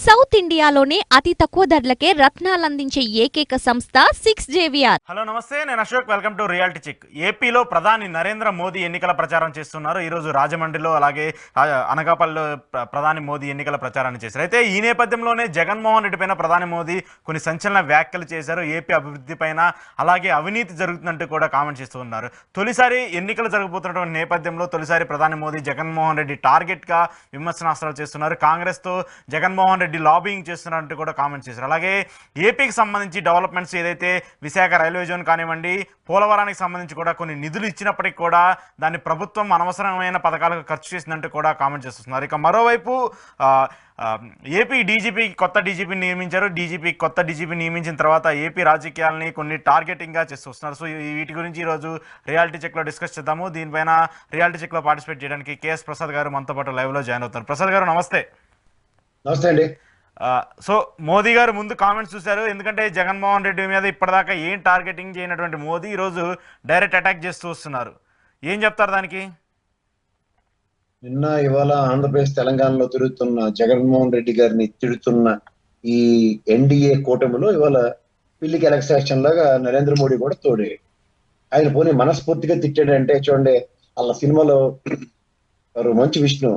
South ఇండియాలోనే అతి తక్కువ ధరలకే రత్నాలందించే ఏకైక సంస్థ 6JVR. హలో నమస్తే, నేను Ashok. Welcome to reality check. ఏపీలో ప్రధాని నరేంద్ర మోదీ ఎన్నికల ప్రచారం చేస్తున్నారు. ఈరోజు రాజమండ్రిలో అలాగే అనకాపల్లిలో ప్రధాని మోదీ ఎన్నికల ప్రచారాన్ని చేశారు. అయితే ఈ నేపథ్యంలోనే జగన్మోహన్ రెడ్డి పైన ప్రధాని మోదీ కొన్ని సంచలన వ్యాఖ్యలు చేశారు. ఏపీ అభివృద్ధి పైన అలాగే అవినీతి జరుగుతుందంటూ కూడా కామెంట్ చేస్తూ ఉన్నారు. తొలిసారి ఎన్నికలు జరగబోతున్నటువంటి నేపథ్యంలో తొలిసారి ప్రధాని మోదీ జగన్మోహన్ రెడ్డి టార్గెట్గా విమర్శనాస్త్రాలు చేస్తున్నారు. కాంగ్రెస్తో జగన్మోహన్ రెడ్డి లాబింగ్ చేస్తున్నట్టు కూడా కామెంట్ చేశారు. అలాగే ఏపీకి సంబంధించి డెవలప్మెంట్స్ ఏదైతే విశాఖ రైల్వే జోన్ కానివ్వండి, పోలవరానికి సంబంధించి కూడా కొన్ని నిధులు ఇచ్చినప్పటికీ కూడా దాన్ని ప్రభుత్వం అనవసరమైన పథకాలకు ఖర్చు చేసిందంటూ కూడా కామెంట్ చేస్తున్నారు. ఇక మరోవైపు ఏపీ డీజీపీకి కొత్త డీజీపీని నియమించారు. కొత్త డీజీపీ నియమించిన తర్వాత ఏపీ రాజకీయాలని కొన్ని టార్గెటింగ్గా చేస్తున్నారు. సో వీటి గురించి ఈరోజు రియాలిటీ చెక్లో డిస్కస్ చేద్దాము. దీనిపైన రియాలిటీ చెక్లో పార్టిసిపేట్ చేయడానికి కేఎస్ ప్రసాద్ గారు మనతో పాటు లైవ్లో జాయిన్ అవుతారు. ప్రసాద్ గారు నమస్తే. నమస్తే అండి. సో మోదీ గారు ముందు కామెంట్స్ చూశారు. ఎందుకంటే జగన్మోహన్ రెడ్డి మీద ఇప్పటిదాకా ఏం టార్గెటింగ్ చేయనటువంటి మోదీ ఈరోజు డైరెక్ట్ అటాక్ చేస్తూ వస్తున్నారు. ఏం చెప్తారు దానికి? నిన్న ఇవాళ ఆంధ్రప్రదేశ్ తెలంగాణలో తిరుగుతున్న జగన్మోహన్ రెడ్డి గారిని తిడుతున్న ఈ ఎన్డీఏ కూటమిలో ఇవాళ పిల్లికి ఎలక్షన్ లాగా నరేంద్ర మోడీ కూడా తోడే. ఆయన పోనీ మనస్ఫూర్తిగా తిట్టాడంటే చూడండి, వాళ్ళ సినిమాలో మంచి విష్ణు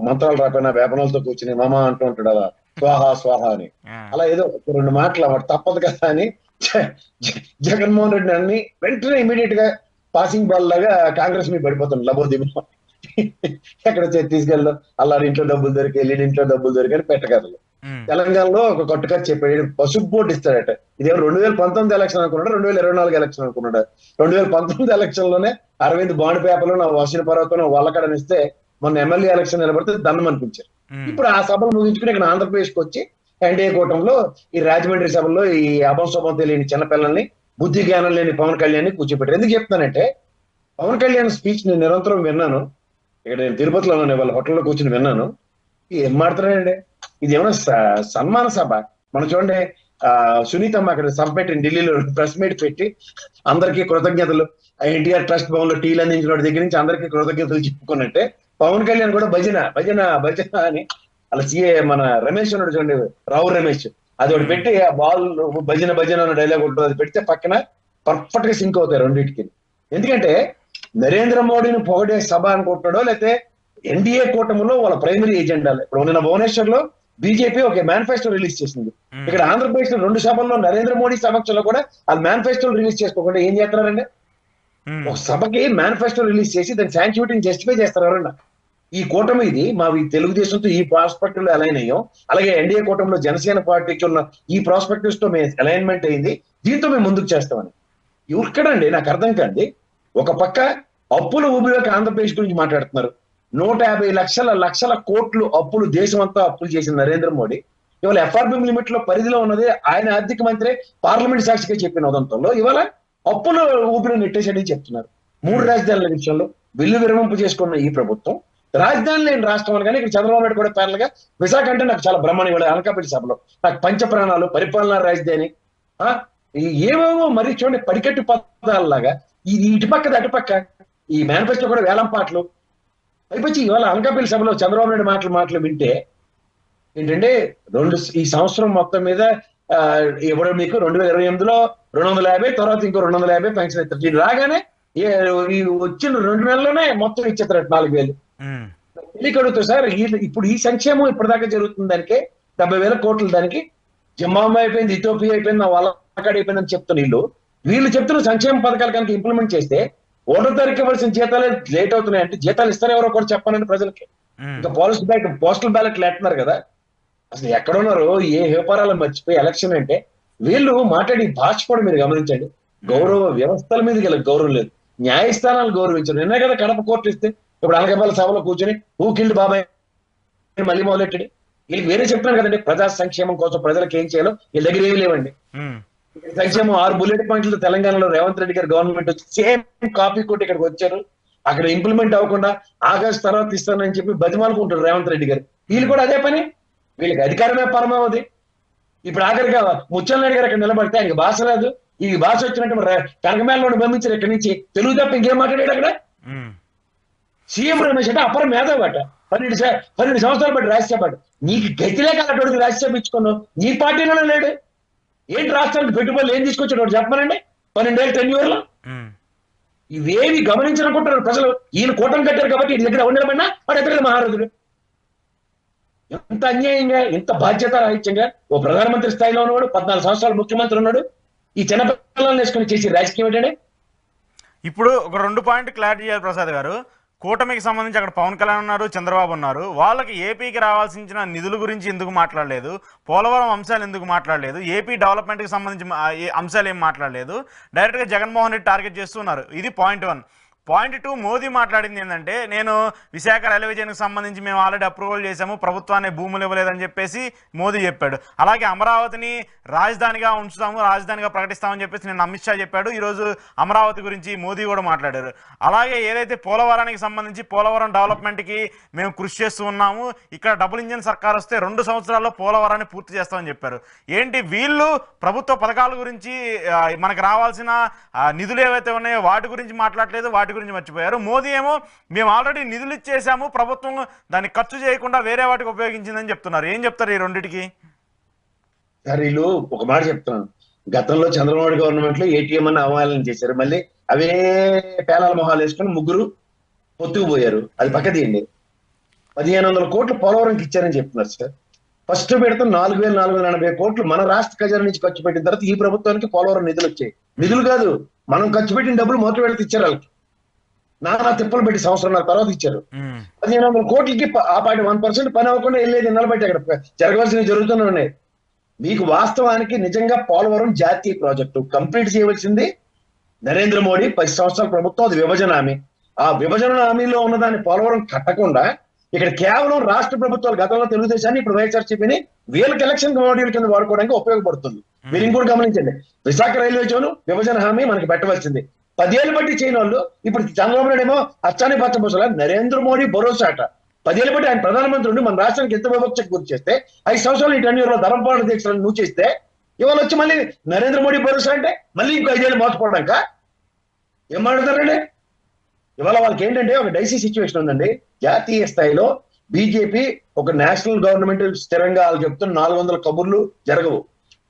మంత్రాలు రాకపోయినా వేపనలతో కూర్చుని మామ అంటూ ఉంటాడు అలా స్వాహ స్వాహ అని. అలా ఏదో రెండు మాటలు వాడు తప్పదు కదా అని జగన్మోహన్ రెడ్డి అన్ని వెంటనే ఇమీడియట్ గా పాసింగ్ బాల్ లాగా కాంగ్రెస్ మీద పడిపోతుంది. లబోదిమో ఎక్కడ తీసుకెళ్ళడం, అల్లాడి ఇంట్లో డబ్బులు దొరికి లీడ్ ఇంట్లో డబ్బులు దొరికి అని పెట్టగలరు. తెలంగాణలో ఒక కట్టుకథ చెప్పాడు, పసుపు బోర్డు ఇస్తాడట. ఇదేమో 2019 ఎలక్షన్ అనుకున్నాడు, 2024 ఎలక్షన్ అనుకున్నాడు. 2019 ఎలక్షన్ లోనే అరవింద్ బాండ్ పేపర్లో నా వసీల పర్వతం వల్లకడనిస్తే మొన్న ఎమ్మెల్యే ఎలక్షన్ నిలబడితే దండం అనిపించారు. ఇప్పుడు ఆ సభలు ముగించుకుని ఇక్కడ ఆంధ్రప్రదేశ్ కి వచ్చి ఎన్డీఏ కూటమిలో ఈ రాజమండ్రి సభలో ఈ అభంశోభం తెలియని చిన్నపిల్లల్ని, బుద్ధి జ్ఞానం లేని పవన్ కళ్యాణ్ కూర్చోబెట్టారు. ఎందుకు చెప్తానంటే పవన్ కళ్యాణ్ స్పీచ్ నేను నిరంతరం విన్నాను. ఇక్కడ నేను తిరుపతిలో వాళ్ళ హోటల్లో కూర్చుని విన్నాను. ఏం మాట్లాడాడండి, ఇది ఏమైనా సన్మాన సభ? మనం చూడండి, సునీతమ్మ అక్కడ సభ పెట్టి ఢిల్లీలో ప్రెస్ మీట్ పెట్టి అందరికీ కృతజ్ఞతలు, ఎన్టీఆర్ ట్రస్ట్ భవన్ లో టీలు అందించిన వాడి దగ్గర నుంచి అందరికీ కృతజ్ఞతలు చెప్పుకున్నట్టే పవన్ కళ్యాణ్ కూడా భజన భజన భజన అని అలా సీఏ మన రమేష్ ఉన్నాడు చూడండి, రావు రమేష్, అది ఒకటి పెట్టి ఆ బాల్ భజన భజన అన్న డైలాగ్ ఉంటుంది, అది పెడితే పక్కన పర్ఫెక్ట్ గా సింక్ అవుతాయి రెండింటికి. ఎందుకంటే నరేంద్ర మోడీని పొగడే సభ అనుకుంటాడో లేకపోతే ఎన్డీఏ కూటమిలో వాళ్ళ ప్రైమరీ ఎజెండాలు. ఇప్పుడు నిన్న భువనేశ్వర్ లో బీజేపీ ఒక మేనిఫెస్టో రిలీజ్ చేసింది. ఇక్కడ ఆంధ్రప్రదేశ్ లో 2 సభల్లో నరేంద్ర మోడీ సమక్షంలో కూడా వాళ్ళు మేనిఫెస్టోలు రిలీజ్ చేసుకోకుండా ఏం చేస్తున్నారండి? ఒక సభకి మేనిఫెస్టో రిలీజ్ చేసి దాని శాంక్చుయేటింగ్ జస్టిఫై చేస్తారు ఎవరన్నా. ఈ కూటమి ఇది మా తెలుగుదేశంతో ఈ ప్రాస్పెక్టివ్ లో అలైన్ అయ్యాం, అలాగే ఎన్డీఏ కూటమిలో జనసేన పార్టీకి ఉన్న ఈ ప్రాస్పెక్టివ్స్ తో మేము అలైన్మెంట్ అయింది, దీంతో మేము ముందుకు చేస్తామని. ఇక్కడండి నాకు అర్థం కాండి, ఒక పక్క అప్పుల ఊబిలోకి ఆంధ్రప్రదేశ్ గురించి మాట్లాడుతున్నారు. 150 లక్షల కోట్లు అప్పులు దేశం అంతా అప్పులు చేసిన నరేంద్ర మోడీ ఇవాళ ఎఫ్ఆర్బిఎం లిమిట్ లో పరిధిలో ఉన్నది ఆయన ఆర్థిక మంత్రి పార్లమెంట్ సాక్షిగా చెప్పిన ఉదంతంలో ఇవాళ అప్పుల ఊపిరి నెట్టేసేది చెప్తున్నారు. 3 రాజధానుల విషయంలో బిల్లు విరమింపు చేసుకున్న ఈ ప్రభుత్వం రాజధాని లేని రాష్ట్రం అని. కానీ ఇక్కడ చంద్రబాబు నాయుడు కూడా పేర్లుగా విశాఖ అంటే నాకు చాలా బ్రహ్మణి ఇవాళ అనకాపల్లి సభలో నాకు పంచప్రాణాలు, పరిపాలనా రాజధాని, ఏవేవో మరి చూడండి పడికట్టు పదాలలాగా ఇది ఇటుపక్కది అటుపక్క ఈ మేనిఫెస్టో కూడా వేలం పాటలు అయిపోయి ఇవాళ అనకాపల్లి సభలో చంద్రబాబు నాయుడు మాటలు వింటే ఏంటంటే ఈ సంవత్సరం మొత్తం మీద ఇవ్వడం మీకు 2028లో 250, తర్వాత ఇంకో 250 పెన్షన్ ఇస్తారు. ఇది రాగానే వచ్చిన 2 నెలల్లోనే మొత్తం ఇచ్చేస్తారు 4000. తెలియకడుగుతారు సార్, ఇప్పుడు ఈ సంక్షేమం ఇప్పటిదాకా జరుగుతుంది దానికే 70,000 కోట్లు, దానికి జింబాబ్వే అయిపోయింది, ఇథియోపియా అయిపోయింది, నా వాళ్ళకాడ అయిపోయిందని చెప్తున్న వీళ్ళు చెప్తున్న సంక్షేమ పథకాలు కనుక ఇంప్లిమెంట్ చేస్తే 1వ తారీఖు ఇవ్వాల్సిన జీతాలే లేట్ అవుతున్నాయి అంటే జీతాలు ఇస్తారు ఎవరో కూడా చెప్పానండి ప్రజలకి. ఇంకా పోస్టల్ బ్యాలెట్లు వేస్తున్నారు కదా, అసలు ఎక్కడున్నారో ఏ వ్యాపారాలు మర్చిపోయి ఎలక్షన్ అంటే వీళ్ళు మాట్లాడి భాష కూడా మీరు గమనించండి. గౌరవ వ్యవస్థల మీద గల గౌరవం లేదు, న్యాయస్థానాలు గౌరవించారు. నిన్నే కదా కడప కోర్టు ఇస్తే ఇప్పుడు అనకాపల్లి సభలో కూర్చొని ఊకిల్డ్ బాబాయ్ మళ్ళీ మొదలెట్టండి. వీళ్ళకి వేరే చెప్తున్నాను కదండి, ప్రజా సంక్షేమం కోసం ప్రజలకు ఏం చేయాలో వీళ్ళ దగ్గర ఏమి లేవండి. సంక్షేమం 6 బుల్లెట్ పాయింట్లు తెలంగాణలో రేవంత్ రెడ్డి గారు గవర్నమెంట్ వచ్చి సేమ్ కాపీ కొట్టి ఇక్కడికి వచ్చారు. అక్కడ ఇంప్లిమెంట్ అవ్వకుండా ఆగస్టు తర్వాత ఇస్తానని చెప్పి బతిమాలుకుంటారు రేవంత్ రెడ్డి గారు. వీళ్ళు కూడా అదే పని, వీళ్ళకి అధికారమే పరమావధి. ఇప్పుడు ఆఖరిగా ముచ్చలనాయుడు గారు అక్కడ నిలబడితే ఆయనకి భాష రాదు, ఈ భాష వచ్చినట్టు కనకమేళలో పంపించారు ఇక్కడి నుంచి, తెలుగు తప్ప ఇంకేం మాట్లాడాడు అక్కడ. సీఎం రమేష్ అంటే అపర మేధావి అట, 12 సంవత్సరాలు బట్టి రాజ్యసభ నీకు గతిలే కాబట్టి రాజ్యసభ ఇచ్చుకున్నావు. నీ పార్టీలోనే లేడు. ఏంటి రాష్ట్రానికి పెట్టుబడులు ఏం తీసుకొచ్చాడు చెప్పమనండి. 12 ఏళ్ళ టెన్యూర్ లో ఇవేవి గమనించాలనుకుంటారు ప్రజలు. ఈయన కూటమి కట్టారు కాబట్టి ఈ దగ్గర ఉండడమన్నా వాడు ఎక్కడ మహారాజుడు. ఎంత అన్యాయంగా, ఎంత బాధ్యత రాహిత్యంగా ఓ ప్రధానమంత్రి స్థాయిలో ఉన్నవాడు, 14 సంవత్సరాలు ముఖ్యమంత్రి ఉన్నాడు, ఈ చిన్న పిల్లల్ని వేసుకుని చేసి రాజకీయం ఏంటంటే. ఇప్పుడు ఒక 2 పాయింట్ క్లారిటీ చేయాలి ప్రసాద్ గారు. కూటమికి సంబంధించి అక్కడ పవన్ కళ్యాణ్ ఉన్నారు, చంద్రబాబు ఉన్నారు. వాళ్ళకి ఏపీకి రావాల్సిన నిధుల గురించి ఎందుకు మాట్లాడలేదు, పోలవరం అంశాలు ఎందుకు మాట్లాడలేదు, ఏపీ డెవలప్మెంట్కి సంబంధించి అంశాలు ఏం మాట్లాడలేదు, డైరెక్ట్గా జగన్మోహన్ రెడ్డి టార్గెట్ చేస్తున్నారు. ఇది పాయింట్ 1. పాయింట్ 2, మోదీ మాట్లాడింది ఏంటంటే, నేను విశాఖ రైల్వే జోన్కి సంబంధించి మేము ఆల్రెడీ అప్రూవల్ చేశాము, ప్రభుత్వాన్ని భూములు ఇవ్వలేదని చెప్పేసి మోదీ చెప్పాడు. అలాగే అమరావతిని రాజధానిగా ఉంచుతాము, రాజధానిగా ప్రకటిస్తామని చెప్పేసి నేను అమిత్ షా చెప్పాడు. ఈరోజు అమరావతి గురించి మోదీ కూడా మాట్లాడారు. అలాగే ఏదైతే పోలవరానికి సంబంధించి పోలవరం డెవలప్మెంట్కి మేము కృషి చేస్తూ ఉన్నాము, ఇక్కడ డబుల్ ఇంజిన్ సర్కార్ వస్తే 2 సంవత్సరాల్లో పోలవరాన్ని పూర్తి చేస్తామని చెప్పారు. ఏంటి వీళ్ళు ప్రభుత్వ పథకాల గురించి, మనకు రావాల్సిన నిధులు ఏవైతే ఉన్నాయో వాటి గురించి మాట్లాడలేదు, వాటి గురించి మర్చిపోయారు. మోదీ ఏమో మేము ఆల్రెడీ నిధులు ఇచ్చేసాము, ప్రభుత్వం దాన్ని ఖర్చు చేయకుండా వేరే వాటికి ఉపయోగించిందని చెప్తున్నారు. ఏం చెప్తారు ఈ రెండింటికి? సార్ వీళ్ళు ఒక మాట చెప్తున్నాను. గతంలో చంద్రబాబు గవర్నమెంట్ లో ఏటీఎం అని అవమానం చేశారు. మళ్ళీ అవే పేలాల మొహాలు వేసుకుని ముగ్గురు పొత్తుకుపోయారు. అది పక్క తీయండి. 1500 కోట్లు పోలవరంకి ఇచ్చారని చెప్తున్నారు సార్. ఫస్ట్ పెడితే 4480 కోట్లు మన రాష్ట్ర ఖజానా నుంచి ఖర్చు పెట్టిన తర్వాత ఈ ప్రభుత్వానికి పోలవరం నిధులు వచ్చాయి. నిధులు కాదు, మనం ఖర్చు పెట్టిన డబ్బులు మొదటి పెడితే ఇచ్చారు. వాళ్ళకి నానా తిప్పలు పెట్టి సంవత్సరం తర్వాత ఇచ్చారు. 1500 కోట్లకి ఆ పాటి 1% పని అవ్వకుండా వెళ్ళేది నిలబెట్టి అక్కడ జరగవలసినవి జరుగుతూనే ఉన్నాయి. మీకు వాస్తవానికి నిజంగా పోలవరం జాతీయ ప్రాజెక్టు కంప్లీట్ చేయవలసింది నరేంద్ర మోడీ 10 సంవత్సరాల ప్రభుత్వం. అది విభజన హామీ. ఆ విభజన హామీలో ఉన్నదాన్ని పోలవరం కట్టకుండా ఇక్కడ కేవలం రాష్ట్ర ప్రభుత్వాలు, గతంలో తెలుగుదేశాన్ని ఇప్పుడు వైఎస్ఆర్సీపీని వీళ్ళకి ఎలక్షన్ మోడీల కింద వాడుకోవడానికి ఉపయోగపడుతుంది. మీరు ఇంకోటి గమనించండి, విశాఖ రైల్వే జోను విభజన హామీ మనకి పెట్టవలసింది. 10 ఏళ్ళు బట్టి చేయని వాళ్ళు ఇప్పుడు చంద్రబాబు నాయుడు ఏమో అచ్చాని పచ్చబోసలా నరేంద్ర మోడీ భరోసా అట. 10 ఏళ్ళు బట్టి ఆయన ప్రధానమంత్రి ఉండి మన రాష్ట్రానికి ఎంత వివక్షకు గురి చేస్తే 5 సంవత్సరాలు ఈ టెన్యూర్ లో ధర్మపాలన దీక్షలను నువ్వు చేస్తే ఇవాళ వచ్చి మళ్ళీ నరేంద్ర మోడీ భరోసా అంటే మళ్ళీ ఇంకో 5 ఏళ్ళు మోసపోవడాక ఏం మాట్లాడతారండి? ఇవాళ వాళ్ళకి ఏంటంటే ఒక డైసీ సిచ్యువేషన్ ఉందండి. జాతీయ స్థాయిలో బీజేపీ ఒక నేషనల్ గవర్నమెంట్ స్థిరంగా వాళ్ళు చెప్తున్న 400 కబుర్లు జరగవు.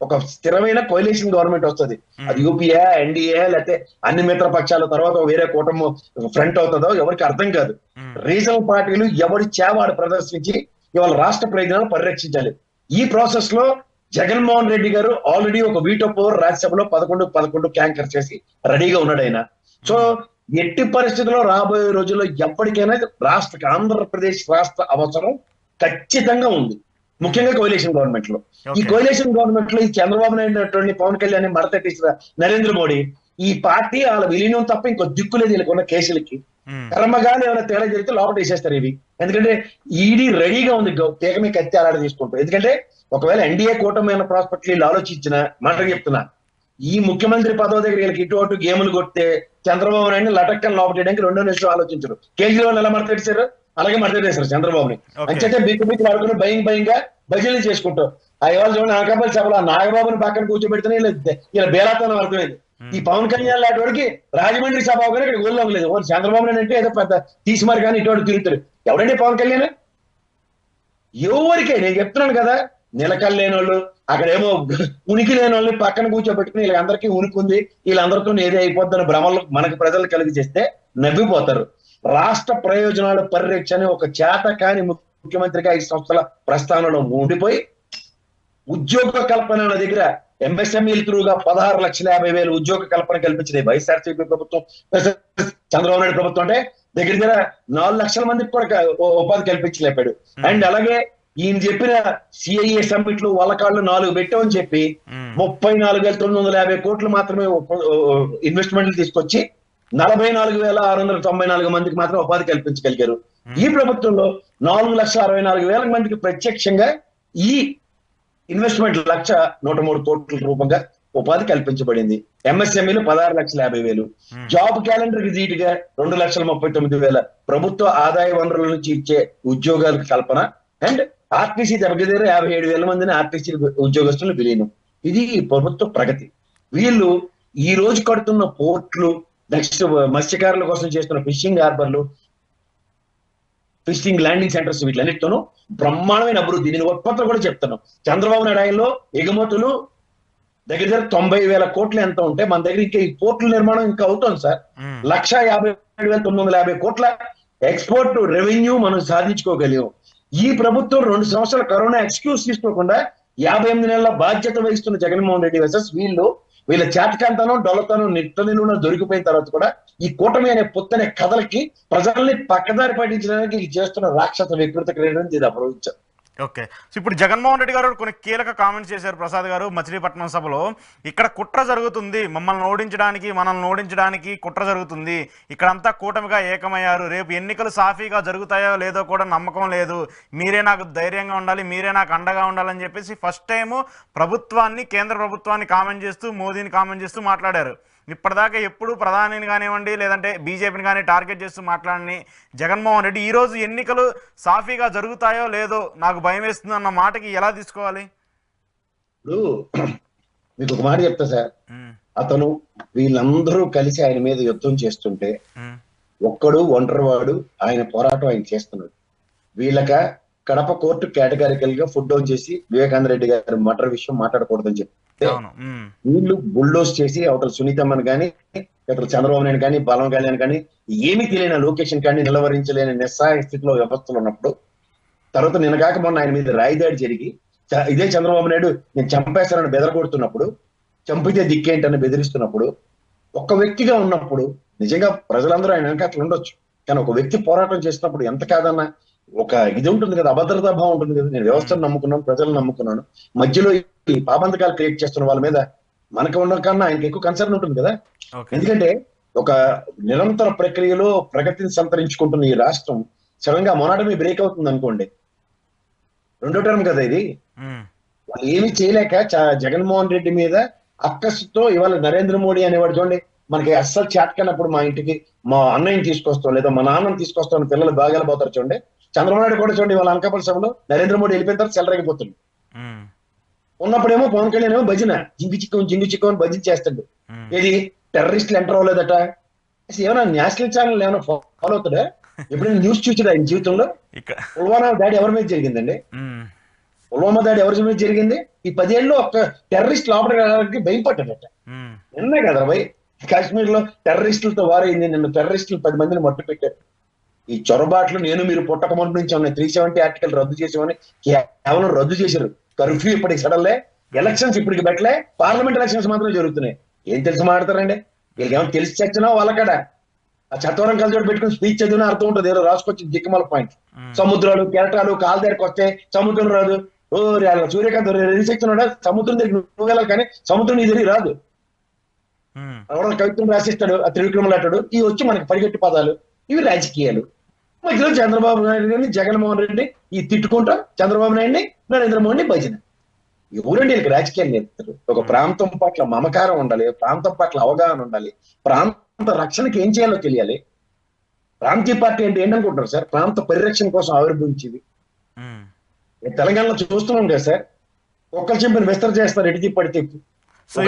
ఒక స్థిరమైన కోalition గవర్నమెంట్ వస్తుంది. అది యూపీఏ, ఎన్డీఏ, లేకపోతే అన్ని మిత్ర పక్షాల తర్వాత వేరే కూటమి ఫ్రంట్ అవుతుందో ఎవరికి అర్థం కాదు. రీజనల్ పార్టీలు ఎవరి చేవాడు ప్రదర్శించి ఇవాళ రాష్ట్ర ప్రయోజనాలు పరిరక్షించాలి. ఈ ప్రాసెస్ లో జగన్మోహన్ రెడ్డి గారు ఆల్రెడీ ఒక వీటో పవర్ రాజ్యసభలో 11 క్యాంకర్ చేసి రెడీగా ఉన్నాడు ఆయన. సో ఎట్టి పరిస్థితుల్లో రాబోయే రోజుల్లో ఎప్పటికైనా ఆంధ్రప్రదేశ్ రాష్ట్ర అవసరం ఖచ్చితంగా ఉంది. ముఖ్యంగా కోalition గవర్నమెంట్ లో. ఈ కోalition గవర్నమెంట్ లో ఈ చంద్రబాబు నాయుడు, పవన్ కళ్యాణ్ మడతెట్టించిన నరేంద్ర మోడీ ఈ పార్టీ వాళ్ళ విలీనం తప్ప ఇంకో దిక్కులేదు వీళ్ళకున్న కేసులకి. కర్మగాలి ఏమైనా తేడా జరిగితే లోపల వేసేస్తారు ఇవి. ఎందుకంటే ఈడీ రెడీగా ఉంది తీగ మీద కత్తి అలాడ తీసుకుంటారు. ఎందుకంటే ఒకవేళ ఎన్డీఏ కూటమి ప్రాస్పెక్ట్ వీళ్ళు ఆలోచించిన మాటలు చెప్తున్నా, ఈ ముఖ్యమంత్రి పదవి దగ్గర వీళ్ళకి ఇటు అటు గేములు కొడితే చంద్రబాబు నాయుడు లటక్కని లోపటేయడానికి 2 నిమిషాలు ఆలోచించరు. కేజ్రీవాల్ ఎలా మడతెట్టారు అలాగే మడతెట్టేశారు చంద్రబాబుని. అంచేతే బిక్కు ఆడుకుని భయంగా భజనలు చేసుకుంటారు. ఆ ఇవాళ చూడండి అనకాపల్లి సభలో నాగబాబుని పక్కన కూర్చోబెడితేనే ఇలా బేరాతనం అర్థమైంది. ఈ పవన్ కళ్యాణ్ లాంటి వాడికి రాజమండ్రి సభ కానీ ఇక్కడ ఊళ్ళో లేదు. చంద్రబాబు నాయుడు అంటే ఏదో పెద్ద తీసిమారు కానీ ఇటువంటి తిరుగుతారు. ఎవడండి పవన్ కళ్యాణ్? ఎవరికే నేను చెప్తున్నాను కదా, నిలకలు లేని వాళ్ళు, అక్కడేమో ఉనికి లేని వాళ్ళని పక్కన కూర్చోబెట్టుకుని వీళ్ళందరికీ ఉనికి ఉంది, వీళ్ళందరితో ఏదో అయిపోద్దని భ్రమలు మనకు ప్రజలు కలిగి చేస్తే నవ్విపోతారు. రాష్ట్ర ప్రయోజనాల పరిరక్షణ ఒక చేత కాని ముఖ్యమంత్రిగా 5 సంవత్సరాల ప్రస్థానంలో ఉండిపోయి ఉద్యోగ కల్పన దగ్గర ఎంఎస్ఎంఈల త్రూగా 16,50,000 ఉద్యోగ కల్పన కల్పించింది వైఎస్ఆర్సీపీ ప్రభుత్వం. చంద్రబాబు నాయుడు ప్రభుత్వం అంటే దగ్గర 4 లక్షల మందికి కూడా ఉపాధి కల్పించలేపాడు. అండ్ అలాగే ఈయన చెప్పిన సిఐఏ సమ్మిట్లు వలకాళ్ళు 4 పెట్టామని చెప్పి 34,950 కోట్లు మాత్రమే ఇన్వెస్ట్మెంట్లు తీసుకొచ్చి 44,694 మందికి మాత్రం ఉపాధి కల్పించగలిగారు. ఈ ప్రభుత్వంలో 4,64,000 మందికి ప్రత్యక్షంగా ఈ ఇన్వెస్ట్మెంట్ 1,103 కోట్ల రూపంగా ఉపాధి కల్పించబడింది. ఎంఎస్ఎంఈలు 16,50,000, జాబ్ క్యాలెండర్ కి ధీటుగా 2,39,000 ప్రభుత్వ ఆదాయ వనరుల నుంచి ఇచ్చే ఉద్యోగాలకు కల్పన. అండ్ ఆర్టీసీ దగ్గర 57,000 మందిని ఆర్టీసీ ఉద్యోగస్తులు విలీనం. ఇది ప్రభుత్వ ప్రగతి. వీళ్ళు ఈ రోజు కడుతున్న పోర్ట్లు, నెక్స్ట్ మత్స్యకారుల కోసం చేస్తున్న ఫిషింగ్ హార్బర్లు, ట్విస్టింగ్ ల్యాండింగ్ సెంటర్స్ వీటిలన్నిటితోనూ బ్రహ్మాండమైన అభివృద్ధి. నేను ఉత్పత్తులు కూడా చెప్తాను. చంద్రబాబు నాయుడు ఆయనలో ఎగుమతులు దగ్గర 90,000 కోట్లు ఎంత ఉంటే మన దగ్గర ఇంకా ఈ పోర్టుల నిర్మాణం ఇంకా అవుతుంది సార్. 1,57,950 కోట్ల ఎక్స్పోర్ట్ రెవెన్యూ మనం సాధించుకోగలిగాం. ఈ ప్రభుత్వం 2 సంవత్సరాల కరోనా ఎక్స్క్యూజ్ తీసుకోకుండా 58 నెలల బాధ్యత వహిస్తున్న జగన్మోహన్ రెడ్డి వర్సెస్ వీళ్ళ చాటకాంతనం డొల్లతనం నిట్టనిలున దొరికిపోయిన తర్వాత కూడా ఈ కూటమి అనే పొత్తనే కథలకి ప్రజల్ని పక్కదారి పట్టించడానికి చేస్తున్న రాక్షస వికృత క్రీడని ఇది అప్రవించారు. ఓకే, సో ఇప్పుడు జగన్మోహన్ రెడ్డి గారు కొన్ని కీలక కామెంట్స్ చేశారు ప్రసాద్ గారు మచిలీపట్నం సభలో. ఇక్కడ కుట్ర జరుగుతుంది, మనల్ని ఓడించడానికి కుట్ర జరుగుతుంది, ఇక్కడంతా కూటమిగా ఏకమయ్యారు, రేపు ఎన్నికలు సాఫీగా జరుగుతాయో లేదో కూడా నమ్మకం లేదు, మీరే నాకు ధైర్యంగా ఉండాలి, మీరే నాకు అండగా ఉండాలని చెప్పేసి ఫస్ట్ టైము కేంద్ర ప్రభుత్వాన్ని కామెంట్ చేస్తూ మోదీని కామెంట్ చేస్తూ మాట్లాడారు. ఇప్పటిదాకా ఎప్పుడు ప్రధానిని కానివ్వండి లేదంటే బీజేపీని కానీ టార్గెట్ చేస్తూ మాట్లాడని జగన్మోహన్ రెడ్డి ఈరోజు ఎన్నికలు సాఫీగా జరుగుతాయో లేదో నాకు భయం వేస్తుంది అన్న మాటకి ఎలా తీసుకోవాలి? ఇప్పుడు మీకు ఒక మాట చెప్తా సార్. అతను వీళ్ళందరూ కలిసి ఆయన మీద యుద్ధం చేస్తుంటే ఒక్కడు ఒంటరివాడు ఆయన పోరాటం ఆయన చేస్తున్నాడు. వీళ్ళక కడప కోర్టు కేటగారికల్ గా ఫుడ్ డౌన్ చేసి వివేకానంద రెడ్డి గారి మర్డర్ విషయం మాట్లాడకూడదని చెప్పి వీళ్ళు బుల్డోస్ చేసి అవతల సునీతమ్మని కానీ ఇతర చంద్రబాబు నాయుడు కానీ బలం కళ్యాణ్ కానీ ఏమీ తెలియని లొకేషన్ కానీ నిలవరించలేని నిస్సహాయ స్థితిలో వ్యవస్థలు ఉన్నప్పుడు తర్వాత నిన్నగాక మొన్న ఆయన మీద రాయిదాడి జరిగి ఇదే చంద్రబాబు నాయుడు నేను చంపేస్తానని బెదరగొడుతున్నప్పుడు, చంపితే దిక్కేంటని బెదిరిస్తున్నప్పుడు, ఒక్క వ్యక్తిగా ఉన్నప్పుడు నిజంగా ప్రజలందరూ ఆయన వెనకాతలు ఉండొచ్చు. కానీ ఒక వ్యక్తి పోరాటం చేసినప్పుడు ఎంత కాదన్నా ఒక ఇది ఉంటుంది కదా, అభద్రతా భావం ఉంటుంది కదా. నేను వ్యవస్థను నమ్ముకున్నాను, ప్రజలను నమ్ముకున్నాను, మధ్యలో ఈ పాబంధకాలు క్రియేట్ చేస్తున్న వాళ్ళ మీద మనకు ఉన్న కన్నా ఆయనకి ఎక్కువ కన్సర్న్ ఉంటుంది కదా. ఎందుకంటే ఒక నిరంతర ప్రక్రియలో ప్రగతిని సంతరించుకుంటున్న ఈ రాష్ట్రం సడన్ గా మొనాటమీ బ్రేక్ అవుతుంది అనుకోండి, 2వ టర్మ్ కదా ఇది. వాళ్ళు ఏమి చేయలేక జగన్మోహన్ రెడ్డి మీద అక్కసుతో ఇవాళ నరేంద్ర మోడీ అనేవాడు చూడండి, మనకి అస్సలు చాట్కన్నప్పుడు మా ఇంటికి మా అన్నయ్యని తీసుకొస్తాం లేదా మా నాన్నని తీసుకొస్తాం పిల్లలు బాగా పోతారు చూడండి. చంద్రబాబు నాయుడు కూడా చూడండి వాళ్ళ అనకాపల్లి సభలో నరేంద్ర మోడీ వెళ్ళిపోయిన తర్వాత చెలరేగిపోతుంది. ఉన్నప్పుడేమో పవన్ కళ్యాణ్ ఏమో భజన జింగు చిక్కు అని భజన చేస్తాడు. ఏది టెర్రరిస్టులు ఎంటర్ అవ్వలేదట. అసలు ఏమైనా నేషనల్ ఛానల్ ఏమైనా ఫాలో అవుతాడా? ఎప్పుడైనా న్యూస్ చూసాడు ఆయన జీవితంలో? పుల్వామా దాడి ఎవరి మీద జరిగిందండి? పుల్వామా దాడి ఎవరి మీద జరిగింది? ఈ 10 ఏళ్ళు ఒక టెర్రరిస్ట్ లోపలికి భయపడ్డాడట. నిన్నే కదా భయ్ కాశ్మీర్ లో టెర్రరిస్టులతో వారైంది. నిన్న టెర్రరిస్టులు 10 మందిని మట్టు పెట్టారు. ఈ చొరబాట్లు నేను మీరు పుట్టకమంటు నుంచి ఉన్నాయి 370 ఆర్టికల్ రద్దు చేసామని కేవలం రద్దు చేశారు. కర్ఫ్యూ ఇప్పటికి సడన్లే, ఎలక్షన్స్ ఇప్పటికి పెట్టలే, పార్లమెంట్ ఎలక్షన్స్ మాత్రం జరుగుతున్నాయి. ఏం తెలిసి మాట్లాడతారండి వీళ్ళకి? ఏమైనా తెలిసి చచ్చినా వాళ్ళకడ ఆ చట్టవరం కలిసి పెట్టుకుని స్పీచ్ చదివినా అర్థం ఉంటుంది. ఏదో రాసుకొచ్చి దిక్కుమల పాయింట్. సముద్రాలు కెరటాలు కాలు దగ్గరకు వస్తే సముద్రం రాదు. ఓ సూర్యకాంత్ రిసెక్తున్నాడా సముద్రం దగ్గర నువ్వు వెళ్ళాలి కానీ సముద్రం నీ దగ్గర రాదు. కవిత్వం రాసిస్తాడు ఆ త్రివిక్రమలు అంటాడు. ఇవి వచ్చి మనకి పరిగెట్టి పదాలు, ఇవి రాజకీయాలు. మధ్యలో చంద్రబాబు నాయుడు గారిని జగన్మోహన్ రెడ్డి ఈ తిట్టుకుంటా చంద్రబాబు నాయుడిని నరేంద్ర మోడీని భజన. ఎవరండి వీళ్ళకి రాజకీయాలు నేర్పుతారు? ఒక ప్రాంతం పట్ల మమకారం ఉండాలి, ప్రాంతం పట్ల అవగాహన ఉండాలి, ప్రాంత రక్షణకి ఏం చేయాలో తెలియాలి. ప్రాంతీయ పార్టీ అంటే ఏంటనుకుంటున్నారు సార్? ప్రాంత పరిరక్షణ కోసం ఆవిర్భవించింది. తెలంగాణలో చూస్తున్నాం కదా సార్, ఒక్కరు చెంపిన విస్తర చేస్తారు ఎడికి పడితే. సో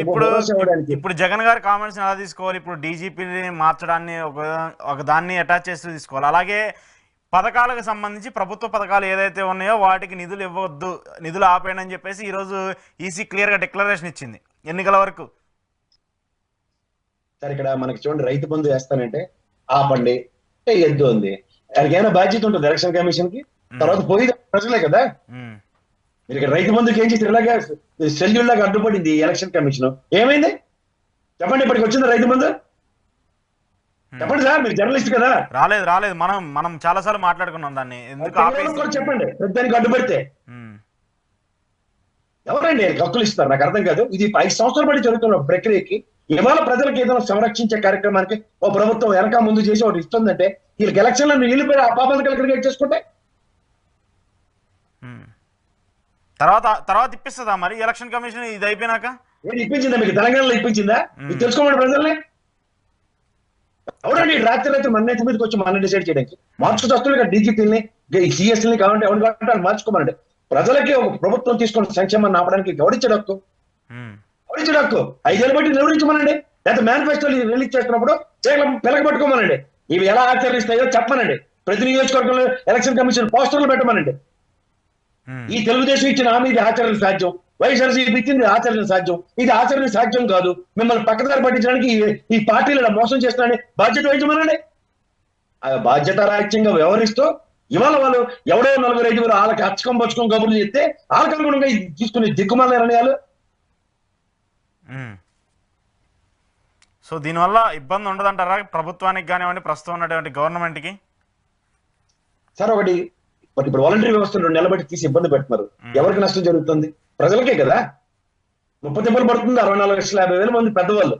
ఇప్పుడు జగన్ గారి కామెంట్స్ ఎలా తీసుకోవాలి? ఇప్పుడు డీజీపీని మార్చడాన్ని ఒక దాన్ని అటాచ్ చేస్తూ తీసుకోవాలి. అలాగే పథకాలకు సంబంధించి ప్రభుత్వ పథకాలు ఏదైతే ఉన్నాయో వాటికి నిధులు ఇవ్వవద్దు, నిధులు ఆపేయండి అని చెప్పేసి ఈరోజు ఈసీ క్లియర్ గా డిక్లరేషన్ ఇచ్చింది ఎన్నికల వరకు. సార్ ఇక్కడ మనకి చూడండి, రైతు బంధు వేస్తానంటే ఆపండి ఎద్దు ఉంది. దానికి ఏమైనా బాధ్యత ఉంటుంది ఎలక్షన్ కమిషన్ కి? తర్వాత పోయి ప్రజలే కదా. మీరు ఇక్కడ రైతు బంధుకి ఏం చేసి ఇలాగా షెడ్యూల్ లాగా అడ్డుపడింది ఎలక్షన్ కమిషన్. ఏమైంది చెప్పండి? ఇప్పటికి వచ్చింది రైతు బంధు? చెప్పండి సార్, మీరు జర్నలిస్ట్ కదా. రాలేదు మనం చాలా సార్లు మాట్లాడుకున్నాం దాన్ని. చెప్పండి దానికి అడ్డుపడితే ఎవరండి హక్కులు ఇస్తారు? నాకు అర్థం కాదు. ఇది 5 సంవత్సరాల పాటు జరుగుతున్న ప్రక్రియకి ఇవాళ ప్రజలకు ఏదైనా సంరక్షించే కార్యక్రమానికి ఓ ప్రభుత్వం వెనక ముందు చేసి ఒకటి ఇస్తుందంటే వీళ్ళకి ఎలక్షన్లో నిలిపోయి ఆ పాపాలు క్రియేట్ చేసుకుంటే తర్వాత ఇప్పిస్తుందా మరి ఎలక్షన్ కమిషన్ ఇది అయిపోయినాక? ఏది ఇప్పించిందా మీకు? తెలంగాణలో ఇప్పించిందా? ఇది తెలుసుకోమని ప్రజల్ని ఎవరండి రాత్రి మన నేత మీదకి వచ్చి మన డిసైడ్ చేయడానికి మార్చుకొస్తున్నారు కదా. డీజీపీని సిఎస్ని కావాలంటే ఎవరు కావాలంటే మార్చుకోమనండి. ప్రజలకి ఒక ప్రభుత్వం తీసుకున్న సంక్షేమాన్ని ఆపడానికి ఎవరిచ్చే హక్కు? 5 ఏళ్ళు బట్టి నిలవరించమనండి. లేకపోతే మేనిఫెస్టో రిలీజ్ చేస్తున్నప్పుడు పిల్లక పట్టుకోమనండి. ఇవి ఎలా ఆచరిస్తాయో చెప్పమనండి. ప్రతి నియోజకవర్గంలో ఎలక్షన్ కమిషన్ పోస్టర్లు పెట్టమనండి. ఈ తెలుగుదేశం ఇచ్చిన హామీ ఇది ఆచరణ సాధ్యం, వైఎస్ఆర్సీపీ ఇచ్చింది ఆచరణ సాధ్యం, ఇది ఆచరణ సాధ్యం కాదు, మిమ్మల్ని పక్కదారి పట్టించడానికి ఈ పార్టీలు ఇలా మోసం చేస్తున్నారని బాధ్యత వహించమనండి. ఆ బాధ్యత రాహిత్యంగా వ్యవహరిస్తూ ఇవాళ వాళ్ళు ఎవడో 4-5 వాళ్ళకి అచ్చకం పచ్చకం కబుర్లు చెప్తే వాళ్ళకి అనుగుణంగా తీసుకునే దిక్కుమాల నిర్ణయాలు. సో దీనివల్ల ఇబ్బంది ఉండదంటారా ప్రభుత్వానికి కానివ్వండి, ప్రస్తుతం ఉన్నటువంటి గవర్నమెంట్కి? సార్ ఒకటి ఇప్పుడు వాలంటరీ వ్యవస్థ 2 నెలల బట్టి తీసి ఇబ్బంది పెడుతున్నారు. ఎవరికి నష్టం జరుగుతుంది? ప్రజలకే కదా. 30 దెబ్బలు పడుతుంది. 64,50,000 మంది పెద్దవాళ్ళు.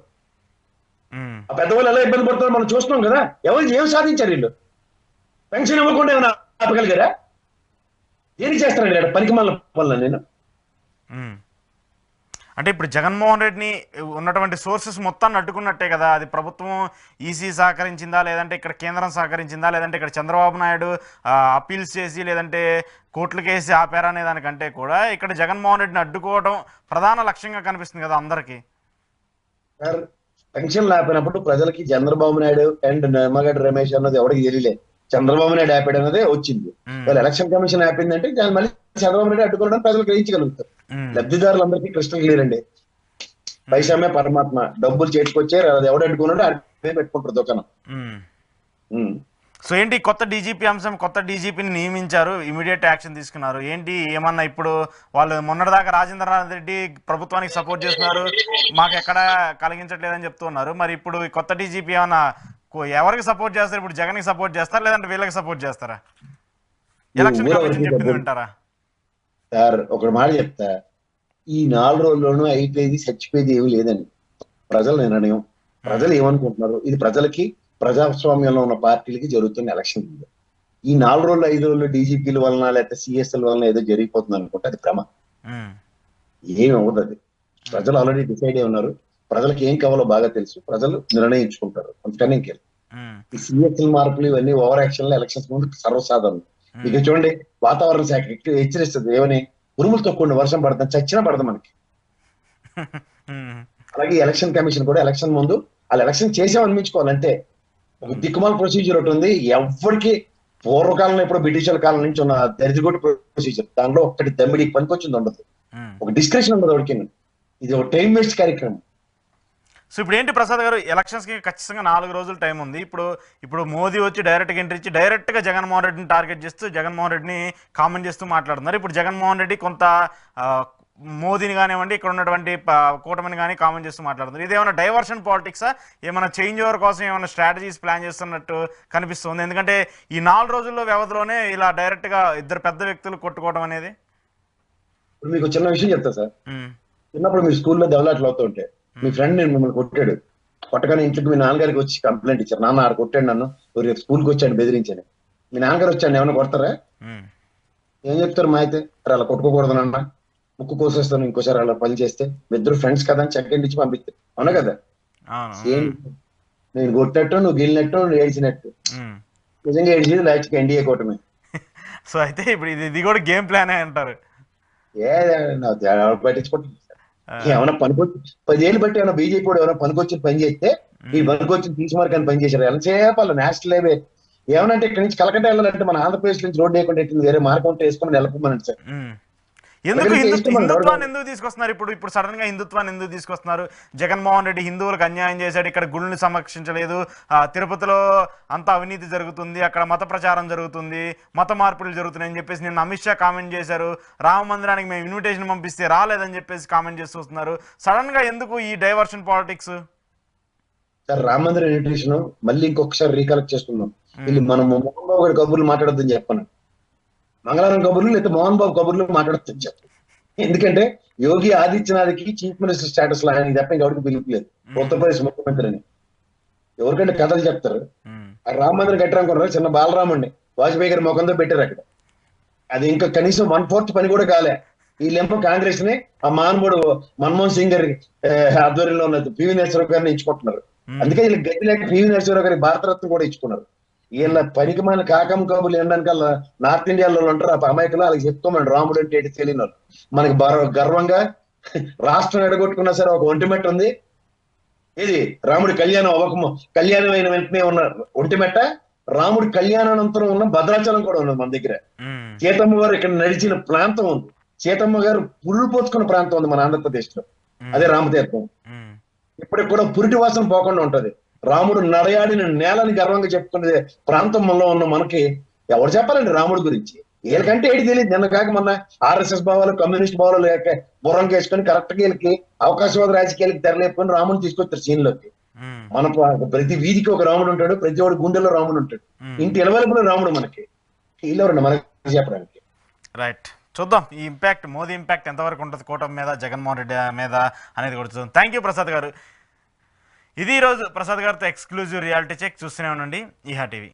ఆ పెద్దవాళ్ళు ఎలా ఇబ్బంది పడుతున్నారో మనం చూస్తున్నాం కదా. ఎవరు ఏం సాధించారు వీళ్ళు? పెన్షన్ ఇవ్వకుండా ఏమైనా ఆపగలిగారా? ఏం చేస్తారండి పనికి మళ్ళీ పనులు? నేను అంటే ఇప్పుడు జగన్మోహన్ రెడ్డిని ఉన్నటువంటి సోర్సెస్ మొత్తాన్ని అడ్డుకున్నట్టే కదా. అది ప్రభుత్వం ఈసీ సహకరించిందా, లేదంటే ఇక్కడ కేంద్రం సహకరించిందా, లేదంటే ఇక్కడ చంద్రబాబు నాయుడు అప్పీల్స్ చేసి లేదంటే కోర్టులకేసి ఆపారా అనే దానికంటే కూడా ఇక్కడ జగన్మోహన్ రెడ్డిని అడ్డుకోవడం ప్రధాన లక్ష్యంగా కనిపిస్తుంది కదా అందరికీ. సార్ పెన్షన్ ఆపినప్పుడు ప్రజలకి చంద్రబాబు నాయుడు అండ్ నిమ్మగడ్డ రమేష్ అన్నది ఎవరికి తెలియలేదు. చంద్రబాబు నాయుడు ఆపాడు అన్నదే వచ్చింది. వాళ్ళు ఎలక్షన్ కమిషన్ ఆపిందంటే దాన్ని మళ్ళీ చంద్రబాబు నాయుడు అడ్డుకోవడం ప్రజలు గ్రహించగలుగుతారు. లబ్ధిదారులందరికీ క్రిస్టల్ క్లియర్ అండి. పైసమే పరమాత్మ. డబ్బులు చేర్చుకొచ్చే ఎవడు అడ్డుకున్నాడో అడ్డే పెట్టుకుంటారు దుకాణం. సో ఏంటి కొత్త డీజీపీ అంశం? కొత్త డీజీపీని నియమించారు, ఇమీడియట్ యాక్షన్ తీసుకున్నారు. ఏంటి ఏమన్నా ఇప్పుడు వాళ్ళు మొన్నటిదాకా రాజేంద్రనాథ్ రెడ్డి ప్రభుత్వానికి సపోర్ట్ చేస్తున్నారు, మాకు ఎక్కడ కలిగించట్లేదని చెప్తున్నారు. మరి ఇప్పుడు కొత్త డీజీపీ ఏమన్నా ఎవరికి సపోర్ట్ చేస్తారు? ఇప్పుడు జగన్కి సపోర్ట్ చేస్తారా లేదంటే వీళ్ళకి సపోర్ట్ చేస్తారా? ఎలక్షన్ కమిషన్ చెప్పింది వింటారా? సార్ ఒక మాట చెప్తా, ఈ 4 రోజుల్లోనూ అయిపోయేది చచ్చిపోయేది ఏమీ లేదని ప్రజల నిర్ణయం. ప్రజలు ఏమనుకుంటున్నారు? ఇది ప్రజలకి, ప్రజాస్వామ్యంలో ఉన్న పార్టీలకి జరుగుతున్న ఎలక్షన్. ఈ 4 రోజులు 5 రోజులు డీజీపీల వలన లేకపోతే సిఎస్ఎల్ వలన ఏదో జరిగిపోతుంది అనుకుంటే అది భ్రమ. ఏమి అవ్వదు. అది ప్రజలు ఆల్రెడీ డిసైడ్ అయి ఉన్నారు. ప్రజలకు ఏం కావాలో బాగా తెలుసు. ప్రజలు నిర్ణయించుకుంటారు. అందుకని ఇంకేం ఈ సిఎస్ఎల్ మార్పులు ఇవన్నీ ఓవర్ యాక్షన్ లో ఎలక్షన్స్ ముందు సర్వసాధారణం. ఇక చూడండి, వాతావరణ శాఖ హెచ్చరిస్తుంది ఏమని, ఉరుములతో కూడిన వర్షం పడుతుంది, చచ్చినా పడదు మనకి. అలాగే ఎలక్షన్ కమిషన్ కూడా ఎలక్షన్ ముందు వాళ్ళు ఎలక్షన్ చేసామనిపించుకోవాలంటే ఒక దిక్కుమాల ప్రొసీజర్ ఒకటి ఉంది. ఎవరికి పూర్వకాలంలో ఇప్పుడు బ్రిటిషర్ల కాలం నుంచి ఉన్న దరిద్రగొట్టు ప్రొసీజర్, దాంట్లో ఒక్కటి దమ్మిడికి పనికొచ్చింది ఉండదు, ఒక డిస్కషన్ ఉండదు ఒకటి. ఇది ఒక టైం వేస్ట్ కార్యక్రమం. సో ఇప్పుడు ఏంటి ప్రసాద్ గారు, ఎలక్షన్స్కి ఖచ్చితంగా 4 రోజులు టైం ఉంది. ఇప్పుడు మోదీ వచ్చి డైరెక్ట్గా ఎంట్రీ ఇచ్చి డైరెక్ట్గా జగన్మోహన్ రెడ్డిని టార్గెట్ చేస్తూ జగన్మోహన్ రెడ్డిని కామెంట్ చేస్తూ మాట్లాడుతున్నారు. ఇప్పుడు జగన్మోహన్ రెడ్డి కొంత మోదీని కానివ్వండి, ఇక్కడ ఉన్నటువంటి కూటమిని కానీ కామెంట్ చేస్తూ మాట్లాడుతున్నారు. ఇది ఏమైనా డైవర్షన్ పాలిటిక్సా, ఏమైనా చేంజ్ ఓవర్ కోసం ఏమైనా స్ట్రాటజీస్ ప్లాన్ చేస్తున్నట్టు కనిపిస్తుంది? ఎందుకంటే ఈ 4 రోజుల్లో వ్యవధిలోనే ఇలా డైరెక్ట్గా ఇద్దరు పెద్ద వ్యక్తులు కొట్టుకోవడం అనేది. ఇప్పుడు మీకు చిన్న విషయం చెప్తా సార్. చిన్నప్పుడు మీ స్కూల్లో దెబ్బలాట్లు అవుతుంటే మీ ఫ్రెండ్ నేను మిమ్మల్ని కొట్టాడు. కొట్టగానే ఇంట్లోకి మీ నాన్నగారికి వచ్చి కంప్లైంట్ ఇచ్చారు, నాన్న ఆడ కొట్టాడు నన్ను, రేపు స్కూల్కి వచ్చాడు బెదిరించాను. మీ నాన్నగారు వచ్చాడు, ఏమైనా కొడతారా? ఏం చెప్తారు? మా అయితే అలా కొట్టుకోకూడదు నాన్న, ముక్కు కోసేస్తాను ఇంకోసారి అలా పని చేస్తే. ఇద్దరు ఫ్రెండ్స్ కదా అని చెక్ ఇచ్చి పంపిస్తారు. అవునా కదా? సేమ్ నేను కొట్టినట్టు నువ్వు గెలినట్టు నువ్వు ఏడ్చినట్టు. నిజంగా ఏడ్చేది లాస్ట్కి ఎన్డీఏ కూటమి. సో అయితే ఇప్పుడు ఇది కూడా గేమ్ ప్లానే అంటారు. పట్టించుకుంటుంది. ఏమైనా పనికొచ్చి 10 ఏళ్ళు బట్టి ఏమైనా బీజేపీ కూడా ఏమైనా పనికొచ్చిన పని చేస్తే ఈ పనికొచ్చిన తీసుమార్కాన్ని పని చేశారు. ఎలా చేయాలి? నేషనల్ హైవే ఏమనంటే ఇక్కడ నుంచి కలకట్ట వెళ్ళాలంటే మన ఆంధ్రప్రదేశ్ నుంచి రోడ్డు వేయకుండా వేరే మార్గం ఉంటే వేసుకుని వెళ్ళకపోమని సార్. ఎందుకు హిందుత్వాన్ని ఎందుకు తీసుకొస్తున్నారు? ఇప్పుడు సడన్ గా హిందుత్వాన్ని ఎందుకు తీసుకొస్తున్నారు? జగన్మోహన్ రెడ్డి హిందువులకు అన్యాయం చేశాడు, ఇక్కడ గుళ్ళని సంరక్షించలేదు, తిరుపతిలో అంతా అవినీతి జరుగుతుంది, అక్కడ మత ప్రచారం జరుగుతుంది, మత మార్పులు జరుగుతున్నాయని చెప్పేసి నిన్న అమిత్ షా కామెంట్ చేశారు. రామ మందిరానికి మేము ఇన్విటేషన్ పంపిస్తే రాలేదని చెప్పేసి కామెంట్ చేస్తూ వస్తున్నారు. సడన్ గా ఎందుకు ఈ డైవర్షన్ పాలిటిక్స్? సార్ రామ మందిర ఇన్విటేషన్ మళ్ళీ ఇంకొకసారి రీకలెక్ట్ చేసుకుందాం. వీళ్ళు మనం మోహన్ బాబు గారి కబుర్లు మాట్లాడొద్దని చెప్పను, మంగళవారం కబుర్లు లేదా మోహన్ బాబు కబుర్లు మాట్లాడొద్దని చెప్పు. ఎందుకంటే యోగి ఆదిత్యనాథ్కి చీఫ్ మినిస్టర్ స్టేటస్ లో ఆయన తప్ప ఎవరికి పిలుపులేదు ఉత్తరప్రదేశ్ ముఖ్యమంత్రి అని. ఎవరికంటే కథలు చెప్తారు. ఆ రామ మందిరం కట్టారనుకున్నారు, చిన్న బాలరాముడిని వాజ్పేయి గారి ముఖంతో పెట్టారు అక్కడ. అది ఇంకా కనీసం 1/4 పని కూడా కాలే. వీళ్ళేమో కాంగ్రెస్ ని ఆ మహానుభావుడు మన్మోహన్ సింగ్ గారి ఆధ్వర్యంలో ఉన్న పివి నరసింహరావు గారిని ఇచ్చుకుంటున్నారు. అందుకే వీళ్ళకి గతి లేక పివి నరసింహరావు గారి భారతరత్న కూడా ఇచ్చుకున్నారు. వీళ్ళ పనికి మన కాకం కబులు వినడానికల్లా నార్త్ ఇండియాలో ఉంటారు ఆ అమాయకులు, వాళ్ళకి చెప్పుకోమని రాముడు అంటే ఏంటి తెలియని వాళ్ళు. మనకి గర్వంగా రాష్ట్రం ఎడగొట్టుకున్నా సరే ఒక ఒంటిమెట్ట ఉంది. ఇది రాముడి కళ్యాణం కళ్యాణం అయిన వెంటనే ఉన్న ఒంటిమెట్ట రాముడి కళ్యాణానంతరం ఉన్న భద్రాచలం కూడా ఉన్నది మన దగ్గర. ఉమ్, సీతమ్మ వారు ఇక్కడ నడిచిన ప్రాంతం ఉంది. సీతమ్మ గారు పురుడు పోసుకున్న ప్రాంతం ఉంది మన ఆంధ్రప్రదేశ్ లో, అదే రామతీర్థం. ఉమ్, ఇప్పటికి కూడా పురిటి వాసన పోకుండా ఉంటది. రాముడు నడయాడిన నేలని గర్వంగా చెప్పుకునే ప్రాంతం మనలో ఉన్న మనకి ఎవరు చెప్పాలండి రాముడి గురించి? వీళ్ళకంటే ఏది తెలియదు. నిన్న కాక మొన్న ఆర్ఎస్ఎస్ భావాలు, కమ్యూనిస్ట్ భావాలు లేక బుర్రం వేసుకొని కరెక్ట్ గా వీళ్ళకి అవకాశవాద రాజకీయాలకి తెరలేపుకొని రాముడిని తీసుకొచ్చారు సీన్ లోకి. ఉమ్, మనకు ప్రతి వీధికి ఒక రాముడు ఉంటాడు, ప్రతి వాడి గుండెల్లో రాముడు ఉంటాడు. ఇంటి ఎలవెలుపులో రాముడు మనకి వీళ్ళెవరండి మనకి చెప్పడానికి? రైట్, చూద్దాం ఈ ఇంపాక్ట్, మోదీ ఇంపాక్ట్ ఎంతవరకు ఉంటుంది కూటమి మీద, జగన్మోహన్ రెడ్డి మీద అనేది కూడా చూద్దాం. థ్యాంక్ యూ ప్రసాద్ గారు. ఇది ఈరోజు ప్రసాద్ గారితో ఎక్స్క్లూజివ్ రియాలిటీ చెక్. చూస్తూనే ఉండండి ఈహా టీవీ.